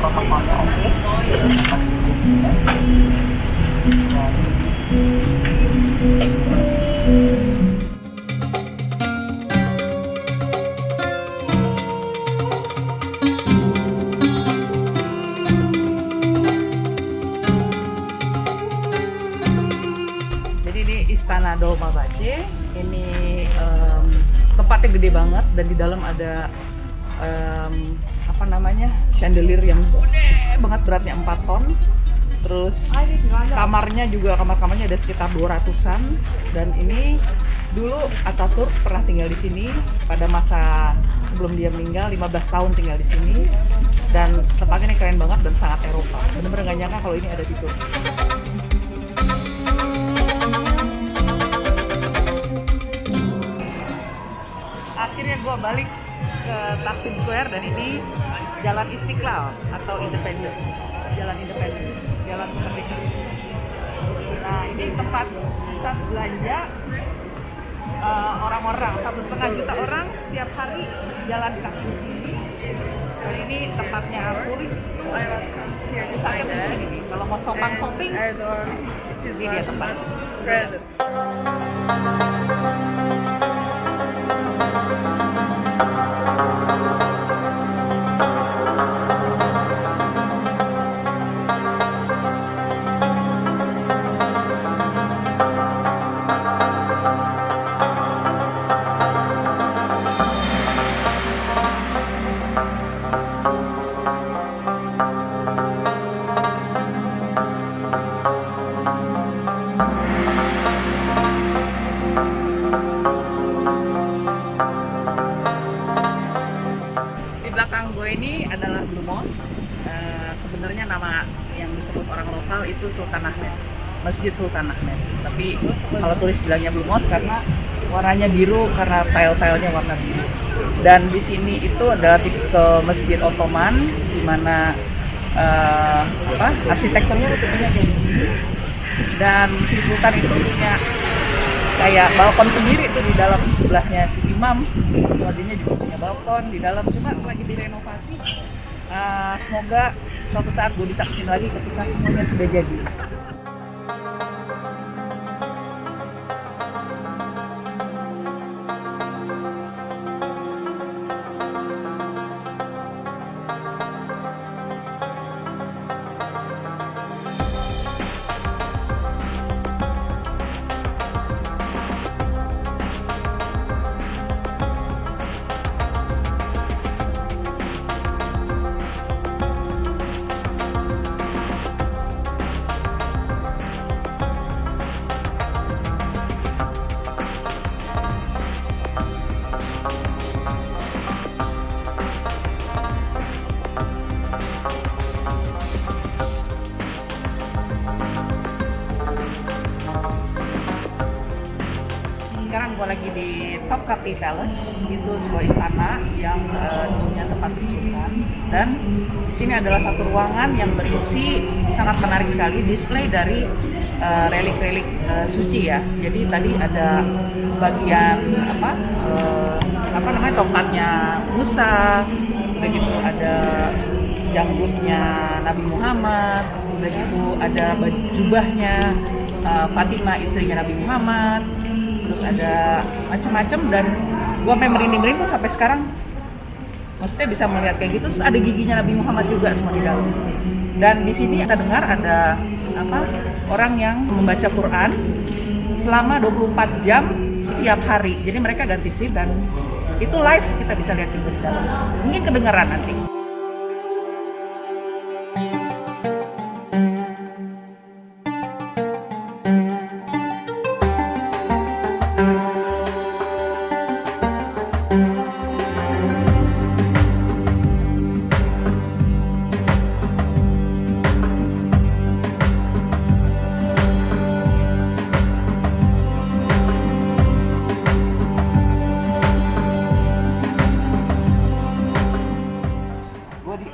protokolnya oke. Jadi di Istana Dolmabahce ini tempatnya gede banget dan di dalam ada apa namanya chandelier yang gede banget, beratnya 4 ton. Terus kamarnya juga, kamar-kamarnya ada sekitar 200-an. Dan ini dulu Ataturk pernah tinggal di sini pada masa sebelum dia meninggal, 15 tahun tinggal di sini. Dan tempatnya ini keren banget dan sangat Eropa. Bener-bener gak nyangka kalau ini ada di Turki. Akhirnya gue balik ke Taksim Square dan ini Jalan Istiqlal atau Independence, Jalan Independence, Jalan Kemerdekaan. Nah ini tempat pusat belanja orang-orang, 1,5 juta orang setiap hari jalan kaki di sini. Dan ini tempatnya turis. Pusatnya di sini. Kalau mau shopping, ini dia tempat. Di belakang gue ini adalah Blue Mosque. Sebenarnya nama yang disebut orang lokal itu Sultan Ahmed, Masjid Sultan Ahmed. Tapi kalau tulis bilangnya Blue Mosque karena warnanya biru, karena tile-tilenya warna biru. Dan di sini itu adalah tipe masjid Ottoman, di mana arsitekturnya bentuknya kayak gini. Dan si Sultan itu punya kayak balkon sendiri tuh di dalam, sebelahnya si imam, wadinya juga punya balkon di dalam, cuma lagi direnovasi. Semoga suatu saat gue bisa kesini lagi ketika semuanya sudah jadi. Sekarang gue lagi di Topkapi Palace, itu sebuah istana yang punya tempat Sultan. Dan di sini adalah satu ruangan yang berisi sangat menarik sekali display dari relik-relik suci ya. Jadi tadi ada bagian apa namanya tongkatnya Musa, udah gitu ada janggutnya Nabi Muhammad, udah gitu ada jubahnya Fatimah istrinya Nabi Muhammad. Terus ada macam-macam dan gua sampai merinding-merinding tuh sampai sekarang. Maksudnya bisa melihat kayak gitu. Terus ada giginya Nabi Muhammad juga semua di dalam. Dan di sini kita dengar ada orang yang membaca Quran selama 24 jam setiap hari. Jadi mereka ganti shift dan itu live, kita bisa lihat juga di dalam. Mungkin kedengaran nanti.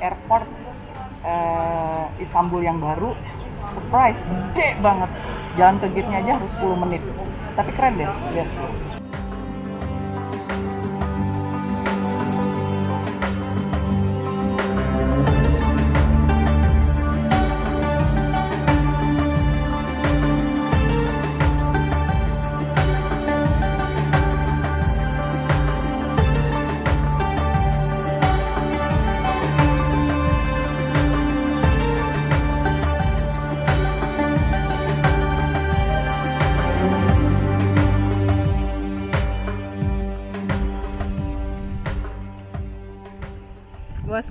Airport Istanbul yang baru, surprise, gede banget. Jalan ke gate-nya aja harus 10 menit. Tapi keren deh, lihat.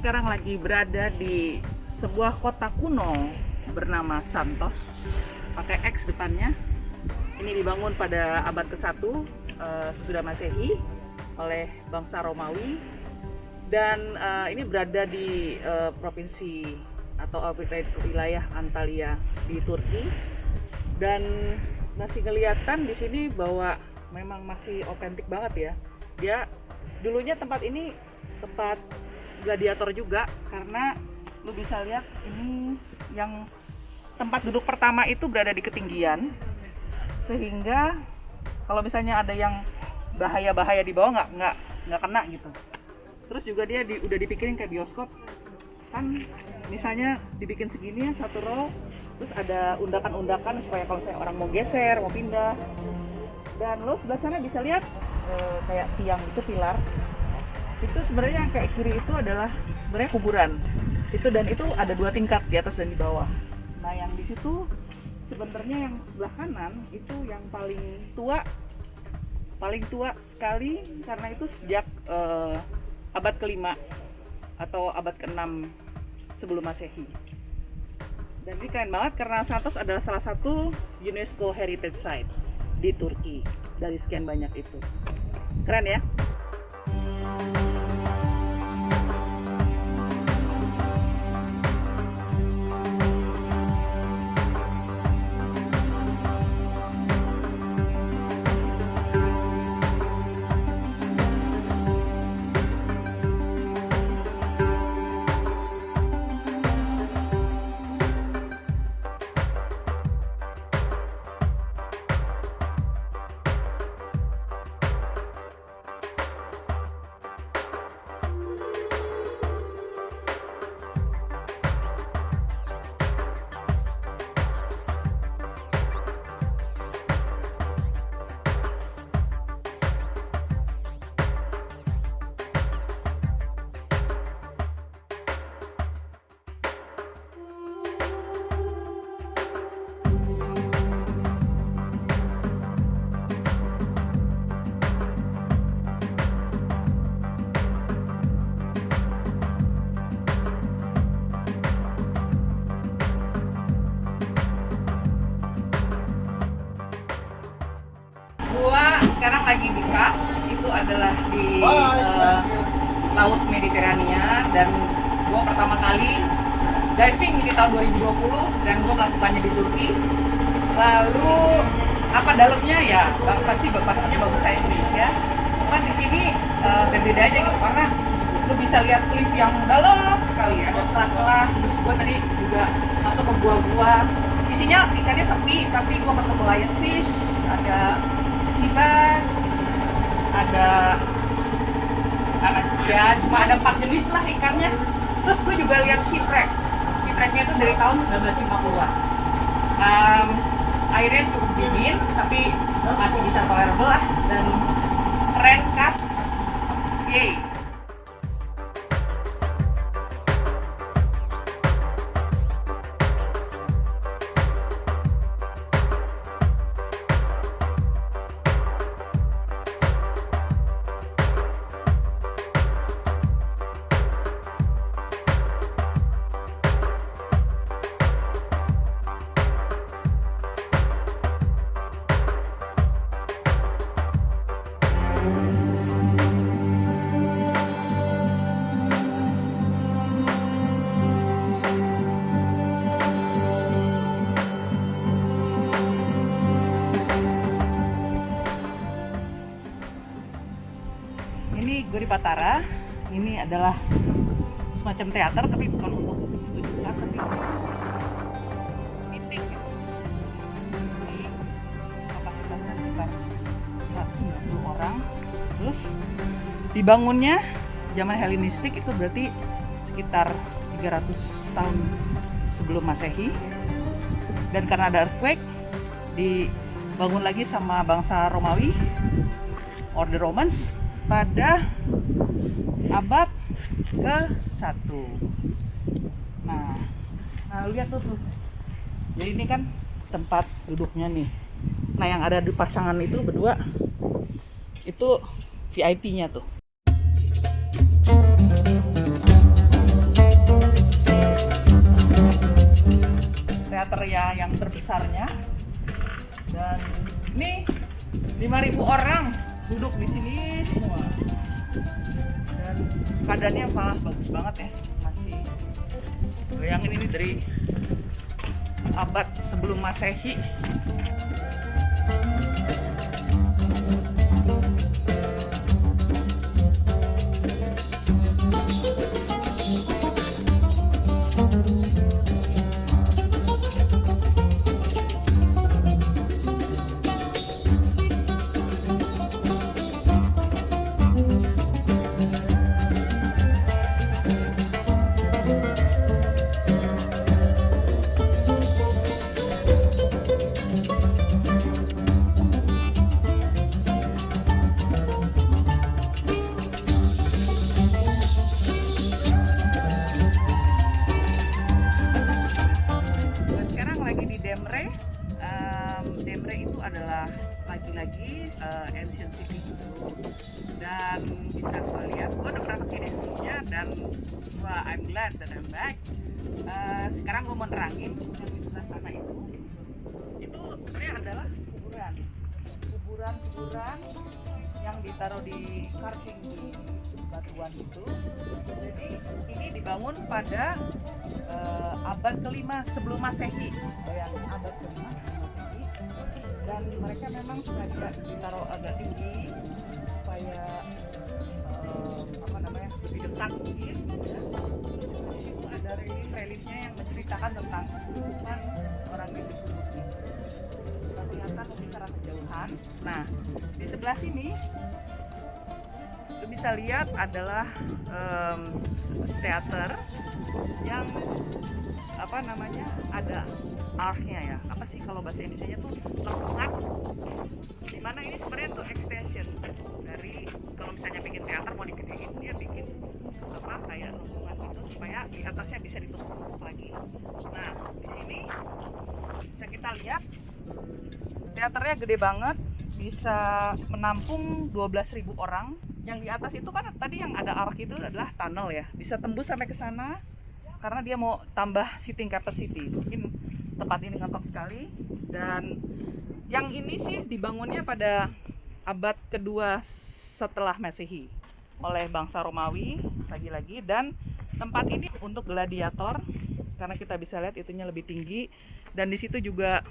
sekarang lagi berada di sebuah kota kuno bernama Santos, pakai X depannya. Ini dibangun pada abad ke-1 sesudah Masehi oleh bangsa Romawi, dan ini berada di provinsi atau wilayah Antalya di Turki. Dan masih kelihatan di sini bahwa memang masih otentik banget ya. Dia dulunya tempat ini tempat gladiator juga, karena lu bisa lihat ini yang tempat duduk pertama itu berada di ketinggian, sehingga kalau misalnya ada yang bahaya di bawah nggak kena gitu. Terus juga dia udah dipikirin kayak bioskop kan, misalnya dibikin segini ya, satu row, terus ada undakan-undakan supaya kalau saya orang mau geser, mau pindah. Dan lo sebelah sana bisa lihat kayak tiang itu, pilar itu sebenarnya yang kayak kiri itu adalah sebenarnya kuburan itu, dan itu ada 2 tingkat, di atas dan di bawah. Nah yang di situ sebenarnya yang sebelah kanan itu yang paling tua sekali, karena itu sejak abad ke-5 atau abad ke-6 sebelum Masehi. Dan ini keren banget karena Santos adalah salah satu UNESCO Heritage Site di Turki dari sekian banyak itu. Keren ya? Gua sekarang lagi di Kars, itu adalah di Laut Mediterania, dan gua pertama kali diving di tahun 2020 dan gua melakukannya di Turki. Lalu apa dalamnya ya pastinya bagus saya Indonesia. Cuman di sini berbeda aja gitu, karena lu bisa lihat klip yang dalam sekali, ada celah-celah. Terus gua tadi juga masuk ke gua-gua, isinya ikannya sepi, tapi gua ketemu lionfish, ada sibas, ada ya cuma ada 4 jenis lah ikannya. Terus gue juga lihat shipwrecknya itu dari tahun 1950-an. Airnya cukup dingin tapi masih bisa tolerable lah, dan keren, khas, yay. Ini gue di Patara. Ini adalah semacam teater, tapi bukan untuk tunjukkan, tapi meeting gitu. Jadi kapasitasnya sekitar 190 orang. Terus dibangunnya zaman Helenistik, itu berarti sekitar 300 tahun sebelum Masehi. Dan karena ada earthquake, dibangun lagi sama bangsa Romawi, Order Romans, pada abad ke-1. Nah lihat tuh. Jadi ini kan tempat duduknya nih. Nah yang ada di pasangan itu berdua, itu VIP-nya tuh. teater ya yang terbesarnya. Dan ini 5.000 orang duduk di sini semua. Dan keadaannya malah bagus banget ya. Masih bayangin ini dari abad sebelum Masehi. Demre itu adalah lagi-lagi ancient city gitu, dan bisa gue lihat, gue udah pernah kesini sebelumnya dan wah, I'm glad that I'm back. Sekarang gue mau nerangin yang di sebelah sana itu sebenarnya adalah kuburan yang ditaruh di carving di batuan itu. Jadi ini dibangun pada abad ke-5 sebelum Masehi. Bayangin, abad ke-5 sebelum Masehi. Dan mereka memang sengaja ditaruh agak tinggi supaya lebih dekat mungkin. Ya. Di situ ada relief-reliefnya yang menceritakan tentang kehidupan orang di Gunung ini. Kelihatan secara kejauhan. Nah, di sebelah sini bisa lihat adalah teater yang ada arknya ya, apa sih kalau bahasa Indonesia tuh lengkungan, dimana ini sebenarnya tuh extension dari, kalau misalnya bikin teater mau digedein, dia bikin kayak lengkungan gitu supaya di atasnya bisa ditutup lagi. Nah, di sini bisa kita lihat teaternya gede banget, bisa menampung 12.000 orang. Yang di atas itu kan tadi yang ada ark itu adalah tunnel ya, bisa tembus sampai ke sana karena dia mau tambah seating capacity. Mungkin tempat ini ngetop sekali. Dan yang ini sih dibangunnya pada abad kedua setelah Masehi oleh bangsa Romawi lagi-lagi. Dan tempat ini untuk gladiator karena kita bisa lihat itunya lebih tinggi, dan di situ juga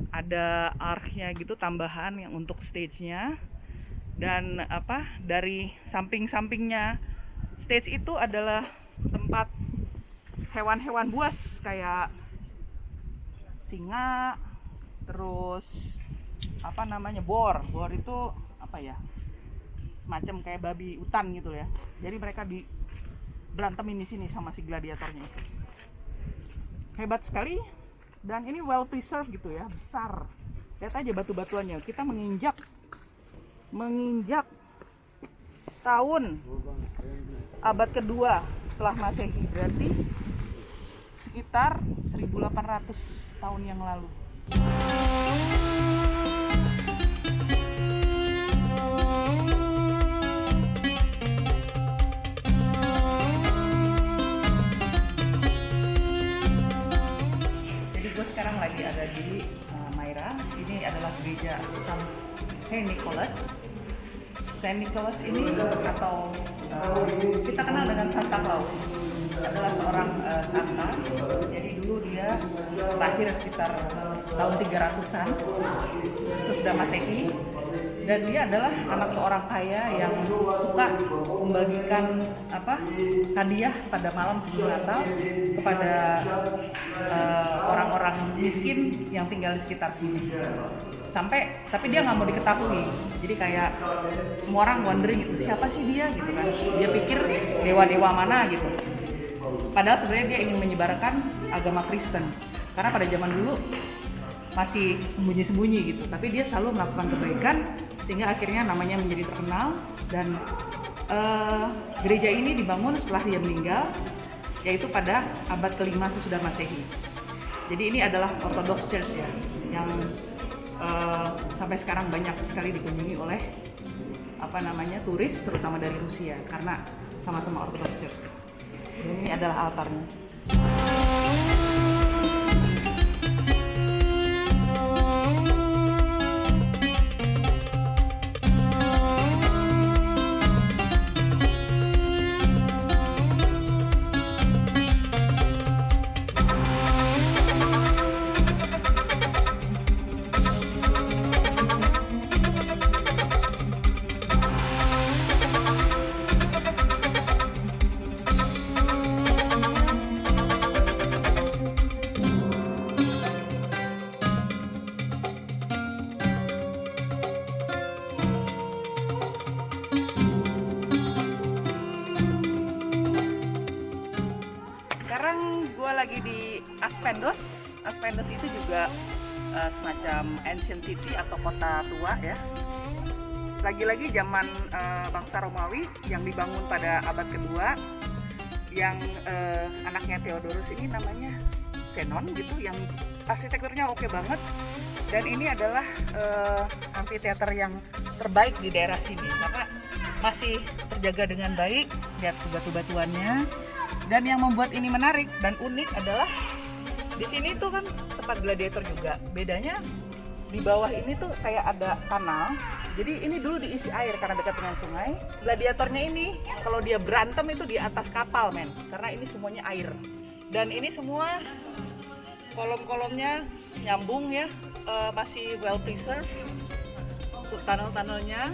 ada arknya gitu tambahan yang untuk stage-nya. Dan dari samping-sampingnya stage itu adalah tempat hewan-hewan buas kayak singa, terus bor itu semacam kayak babi hutan gitu ya. Jadi mereka berantemin di sini sama si gladiatornya itu. Hebat sekali, dan ini well preserved gitu ya, besar. Lihat aja batu-batuannya. Kita menginjak tahun abad kedua setelah Masehi, berarti sekitar 1800 tahun yang lalu. Jadi gue sekarang lagi ada di Myra. Ini adalah gereja Saint Nicholas. Saint Nicholas ini atau kita kenal dengan Santa Claus, adalah seorang Santa. Jadi dulu dia lahir sekitar tahun 300-an sesudah Masehi, dan dia adalah anak seorang kaya yang suka membagikan hadiah pada malam sebelum Natal kepada orang-orang miskin yang tinggal di sekitar sini. Tapi dia nggak mau diketahui, jadi kayak semua orang wondering gitu, siapa sih dia gitu kan. Dia pikir dewa-dewa mana gitu, padahal sebenarnya dia ingin menyebarkan agama Kristen karena pada zaman dulu masih sembunyi-sembunyi gitu. Tapi dia selalu melakukan kebaikan sehingga akhirnya namanya menjadi terkenal. Dan gereja ini dibangun setelah dia meninggal, yaitu pada abad ke-5 sesudah Masehi. Jadi ini adalah Orthodox Church ya, yang sampai sekarang banyak sekali dikunjungi oleh turis, terutama dari Rusia, karena sama-sama Orthodox Church. Dan ini adalah altarnya. Aspendos. Aspendos itu juga semacam ancient city atau kota tua ya. Lagi-lagi zaman bangsa Romawi yang dibangun pada abad kedua, yang anaknya Theodorus ini namanya Zenon gitu, yang arsitekturnya oke banget. Dan ini adalah amphitheater yang terbaik di daerah sini karena masih terjaga dengan baik. Lihat batu-batuannya. Dan yang membuat ini menarik dan unik adalah di sini tuh kan tempat gladiator juga. Bedanya di bawah ini tuh kayak ada kanal. Jadi ini dulu diisi air karena dekat dengan sungai. Gladiatornya ini kalau dia berantem itu di atas kapal men, karena ini semuanya air. Dan ini semua kolom-kolomnya nyambung ya, masih well preserved. Tunnel-tunnelnya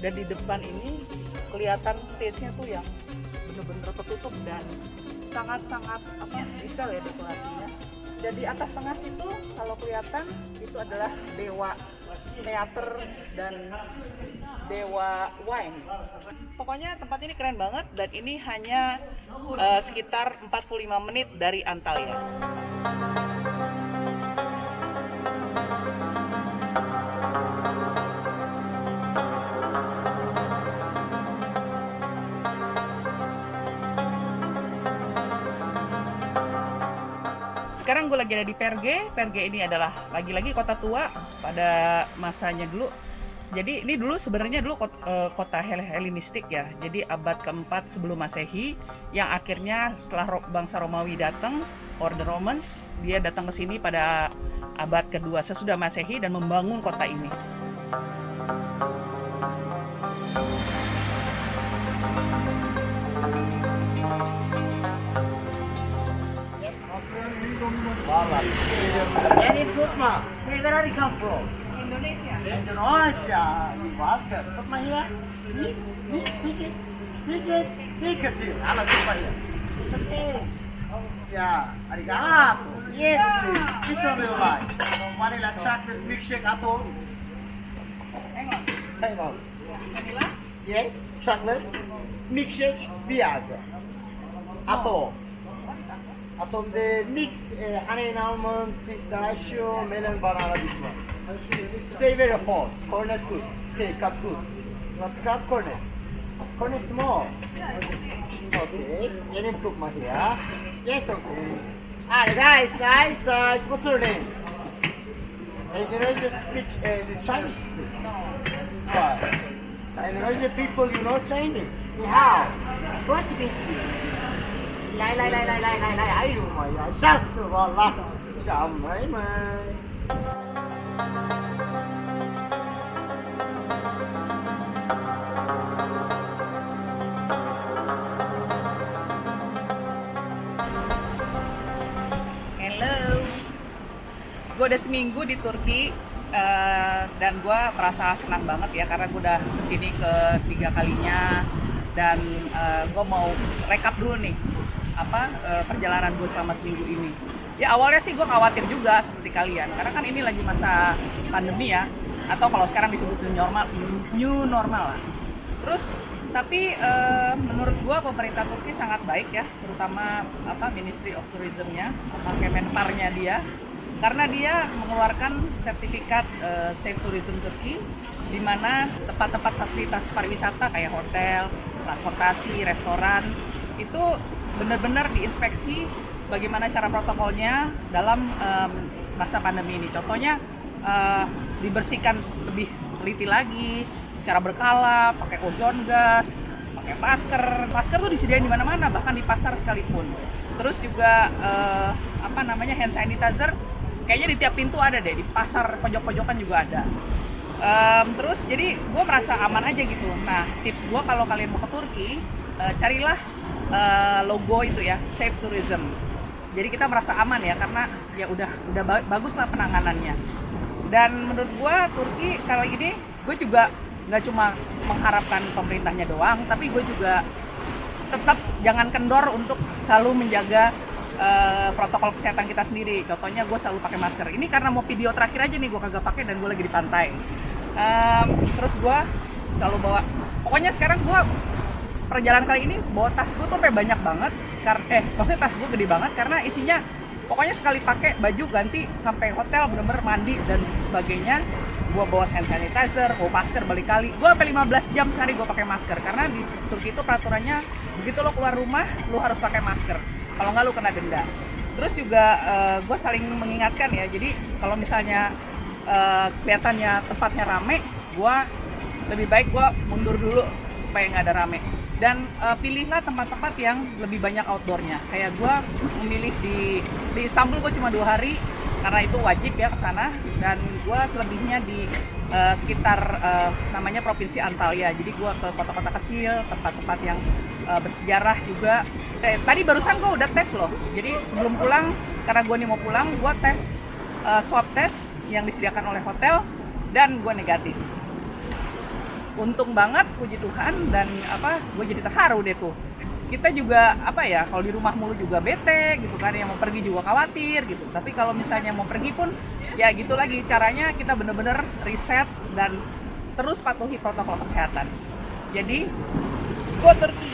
dan di depan ini kelihatan stage-nya tuh yang bener-bener tertutup dan sangat-sangat detail ya dekorasinya. Dan di atas tengah situ kalau kelihatan itu adalah dewa teater dan dewa wine. Pokoknya tempat ini keren banget dan ini hanya sekitar 45 menit dari Antalya. Sekarang gue lagi ada di Perge. Perge ini adalah lagi-lagi kota tua pada masanya dulu. Jadi ini dulu sebenarnya kota Helenistik ya. Jadi abad keempat sebelum Masehi, yang akhirnya setelah bangsa Romawi datang, Order Romans, dia datang ke sini pada abad kedua sesudah Masehi dan membangun kota ini. Any food, ma? Hey, where are you come from? Indonesia. Indonesia. Welcome. Put my here. Ticket. Halo, put my here. It's okay. Yeah. Arigato. Yes, please. Which one do you like? Vanilla chocolate milkshake atol. Hang on. Vanilla? Yes. Chocolate milkshake Viagra. Atol. Atol the mix honey and almond, pistachio, melon, banana. This one. Stay very hot. Cornet good. Okay, cut good. Not cut cornet. Cornet small. Okay. Any cook my here? Yes, okay. Nice. What's your name? Indonesian speak this Chinese speak. What? Indonesian people, you know Chinese? How? What's it? 来，哎呦妈呀，吓死我了！小妹妹。Hello. Gue udah seminggu di Turki dan gue merasa senang banget ya karena gue udah kesini ketiga kalinya dan gue mau rekap dulu nih perjalanan gue selama seminggu ini. Ya awalnya sih gue khawatir juga seperti kalian karena kan ini lagi masa pandemi ya, atau kalau sekarang disebut new normal lah. Terus tapi menurut gue pemerintah Turki sangat baik ya, terutama Ministry of Tourism-nya, Kemenparnya dia, karena dia mengeluarkan sertifikat Safe Tourism Turki, di mana tempat-tempat fasilitas pariwisata kayak hotel, transportasi, restoran itu benar-benar diinspeksi bagaimana cara protokolnya dalam masa pandemi ini. Contohnya dibersihkan lebih teliti lagi, secara berkala, pakai ozon gas, pakai masker tuh disediain di mana-mana, bahkan di pasar sekalipun. Terus juga hand sanitizer, kayaknya di tiap pintu ada deh, di pasar pojok-pojokan juga ada. Terus jadi gue merasa aman aja gitu. Nah tips gue kalau kalian mau ke Turki, carilah logo itu ya, Safe Tourism. Jadi kita merasa aman ya karena ya udah bagus lah penanganannya. Dan menurut gue Turki kali ini gue juga nggak cuma mengharapkan pemerintahnya doang, tapi gue juga tetap jangan kendor untuk selalu menjaga protokol kesehatan kita sendiri. Contohnya gue selalu pakai masker. Ini karena mau video terakhir aja nih gue kagak pakai dan gue lagi di pantai. Terus gue selalu bawa. Pokoknya sekarang gue perjalanan kali ini bawa tas gue tuh sampai banyak banget. Maksudnya tas gue gede banget karena isinya Pokoknya sekali pakai baju ganti sampai hotel bener-bener mandi dan sebagainya. Gue bawa hand sanitizer, bawa masker berkali. Gue sampai 15 jam sehari gue pakai masker karena di Turki itu peraturannya begitu lo keluar rumah lo harus pakai masker. Kalau nggak lo kena denda. Terus juga gue saling mengingatkan ya. Jadi kalau misalnya kelihatannya tempatnya rame, gue lebih baik gue mundur dulu supaya nggak ada rame. Dan pilihlah tempat-tempat yang lebih banyak outdoornya. Kayak gue memilih di Istanbul gue cuma 2 hari karena itu wajib ya ke sana. Dan gue selebihnya di sekitar namanya Provinsi Antalya. Jadi gue ke kota-kota kecil, tempat-tempat yang bersejarah juga. Tadi barusan gue udah tes loh. Jadi sebelum pulang, karena gue nih mau pulang, gue tes swab test yang disediakan oleh hotel dan gue negatif. Untung banget, puji Tuhan, dan gue jadi terharu deh tuh. Kita juga kalau di rumah mulu juga bete gitu kan, yang mau pergi juga khawatir gitu. Tapi kalau misalnya mau pergi pun ya gitu lagi, caranya kita bener-bener riset dan terus patuhi protokol kesehatan. Jadi go Turki.